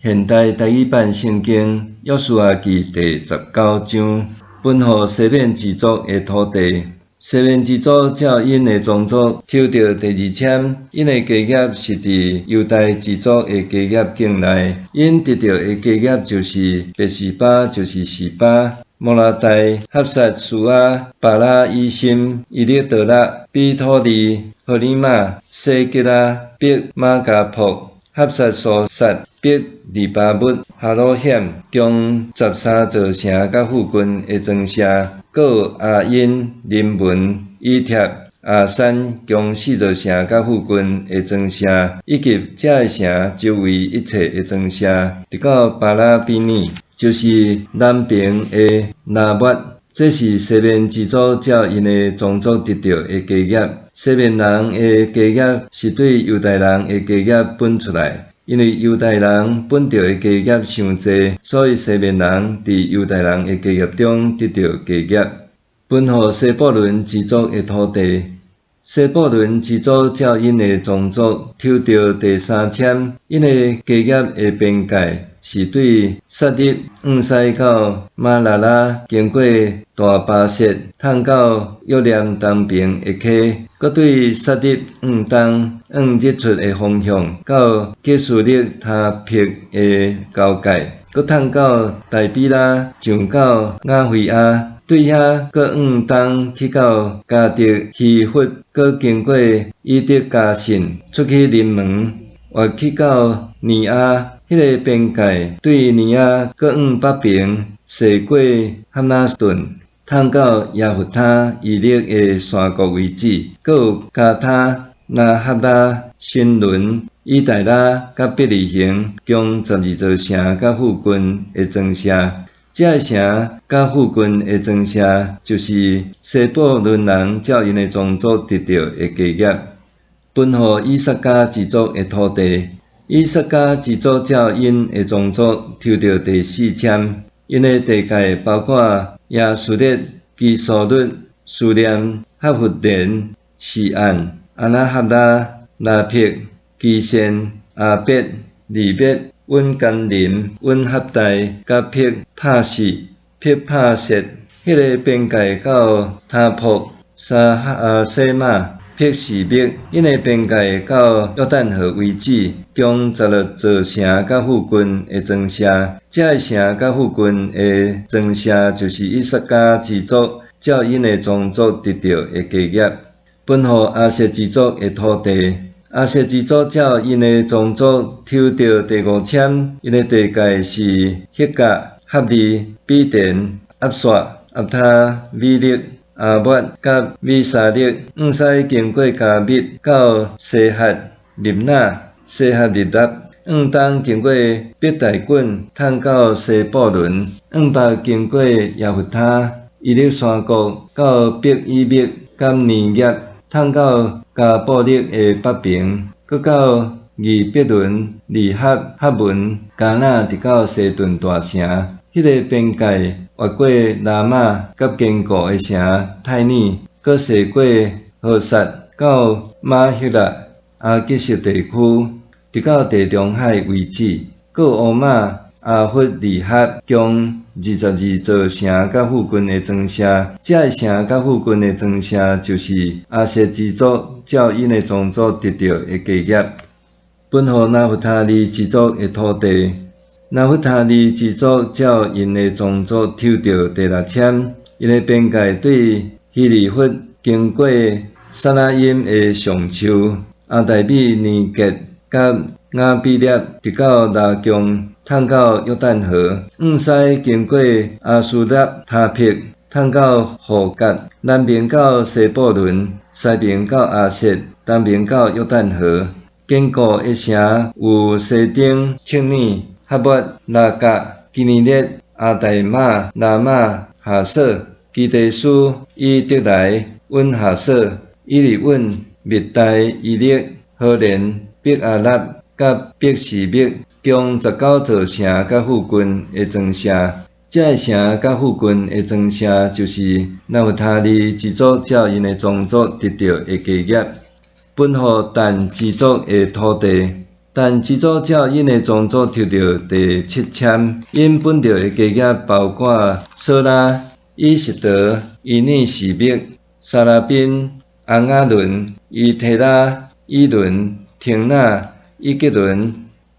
现代台语版圣经约书亚记第19章，分予西缅支族的土地。西缅支族照因的宗族抽到第二签，因的家业是伫犹大支族的家业境内。因得到的家业就是别是巴，就是示巴、摩拉代、哈萨苏阿、巴拉伊辛、以列德拉、比托利、何利玛、西吉拉、别马加卜、哈萨苏萨、别利巴木、哈罗险，共13座城甲附近的庄舍，搁有阿因、临文、以帖、阿山，共4座城甲附近的庄舍，以及这个城周围一切的庄舍，直到巴拉比尼，就是南边的拿抹。这是西缅支族照因的宗族得到的家业。西缅人的家业是对犹太人的家业分出来。因为犹太人本着的家业伤济，所以西缅人伫犹太人的家业中得到家业，分予西布伦支族的土地。西布伦支族照因的宗族抽到第3签，因的家业的边界是对撒入往西到马拉拉，经过大巴色，通到约念东边的溪，搁对撒入往东，往日出的方向，到基述勒他僻的交界，搁通到大比拉，上到雅菲亚。对遐，搁往东去到加德希弗，搁经过以德加信，出去临门，或去到尼亚。迄个边界对尼亚，搁往北边，驶过哈纳顿，通到亚弗他以勒的山谷为止，搁有加他、那哈拉、新伦、以大拉、甲伯利恒，共12座城甲附近的庄舍。这个城甲附近的庄舍，就是西布伦人照因的宗族得到的家业，分予以撒迦支族的土地。以撒迦支族照因的宗族抽到第4签，因的地界包括亚述勒、基苏律、苏念、哈弗连、西岸、阿那哈拉、拉撇、基线、阿别、利别、温甘林、温哈代、甲撇帕士、撇帕色，迄个边界到他卜、沙西马、撇士密，因的边界到约旦河为止，共16座城甲附近的庄舍。这个城甲附近的庄舍，就是以撒迦支族照因的宗族得到的家业，分予阿舍支族的土地。阿舍支族照因的宗族抽到第5签，因的地界是赫甲、哈利、比甸、阿刷、阿他、米勒、阿抹甲米沙勒，往西经过加密到西哈利纳、西哈利纳，往东经过别大滚，通到西布伦，往北经过亚弗他、以勒山谷到别以密、甲尼业，通到加布勒的北边，搁到以别伦、利哈、哈文、加纳，直到西顿大城。迄个边界越过拉玛甲坚固的城泰尼，搁驶过何萨到马希拉阿吉什地区，直到地中海为止。搁有乌马、阿弗利哈，共22座城甲附近的庄舍。这个城甲附近的庄舍，就是阿舍支族照因的宗族得到的家业，分予拿弗他利支族的土地。拿弗他利支族照因的宗族抽到第6签，因的边界对希利弗经过撒拉因的上丘、阿代米尼格甲雅比列，直到拉贡，通到约旦河，往西经过阿苏纳他撇，通到何甲，南边到西布伦，西边到阿舍，东边到约旦河。坚固的城有西丁、切尼、哈抹、拉甲、基尼列、阿代玛、拉玛、哈瑟、基地斯、以德来、温哈瑟、以利温、密代、以勒、何连、别阿拉甲别士密，共19座城甲附近的庄舍。这个城甲附近的庄舍，就是拿弗他利支族照因的宗族得到的家业，分予但支族的土地。但支族照因的宗族抽到第7签，因本着的家业包括索拉、以实德、以尼士密、沙拉宾、昂雅伦、伊提拉、伊伦、廷纳、伊吉伦、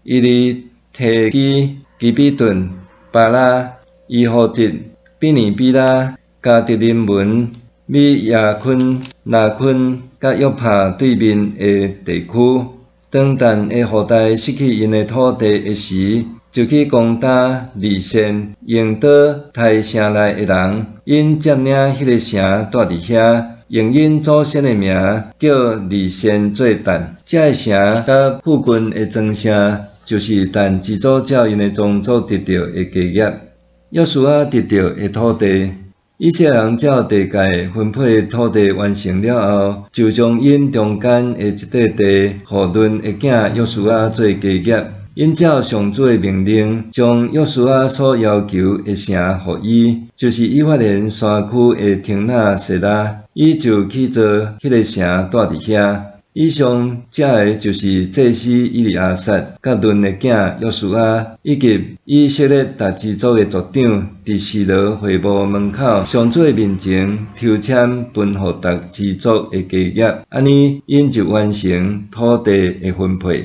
伊利提基、基比顿、巴拉、伊胡迪、比尼比拉、加迪林文、米亚昆、拿昆、甲约帕对面的地区。当但的后代失去因的土地的时，就去攻打利县，用岛刣城内的人，因占领迄个城住伫遐，用因祖先的名叫利县做但。这个城甲附近的庄城，就是但支族照因的宗族得到的家业。约书亚得到的土地。以色列人照地界分配土地完成了后，就将因中间的一块地，互恁的囝约书亚做家业。因照上主的命令，将约书亚所要求的城互伊，就是以法莲山区的廷纳瑟拉，伊就去做迄个城住伫遐。以上这个就是祭司以利亚撒，甲恁的囝约书亚，以及以色列逐支族的族长，伫示罗会幕门口上主的面前抽签分互逐支族的家业，安尼因就完成土地的分配。